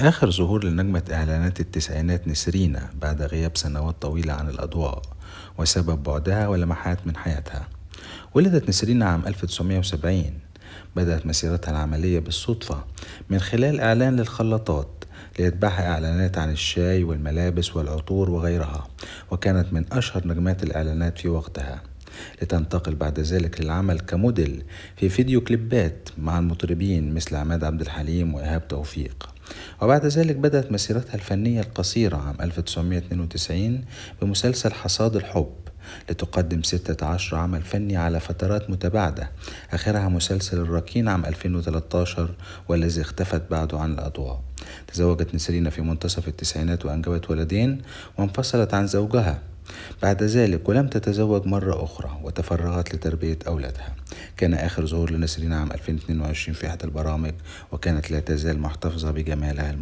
آخر ظهور لنجمة إعلانات التسعينات نسرينا بعد غياب سنوات طويلة عن الأضواء وسبب بعدها ولمحات من حياتها. ولدت نسرين عام 1970. بدأت مسيرتها العملية بالصدفة من خلال إعلان للخلاطات ليتبعها إعلانات عن الشاي والملابس والعطور وغيرها، وكانت من أشهر نجمات الإعلانات في وقتها، لتنتقل بعد ذلك للعمل كموديل في فيديو كليبات مع المطربين مثل عماد عبد الحليم وإيهاب توفيق. وبعد ذلك بدأت مسيرتها الفنية القصيرة عام 1992 بمسلسل حصاد الحب، لتقدم 16 عمل فني على فترات متباعدة، آخرها مسلسل الركين عام 2013 والذي اختفت بعده عن الأضواء. تزوجت نسرين في منتصف التسعينات وأنجبت ولدين، وانفصلت عن زوجها بعد ذلك ولم تتزوج مرة أخرى، وتفرغت لتربية أولادها. كان آخر ظهور لنسرين عام 2022 في إحدى البرامج، وكانت لا تزال محتفظة بجمالها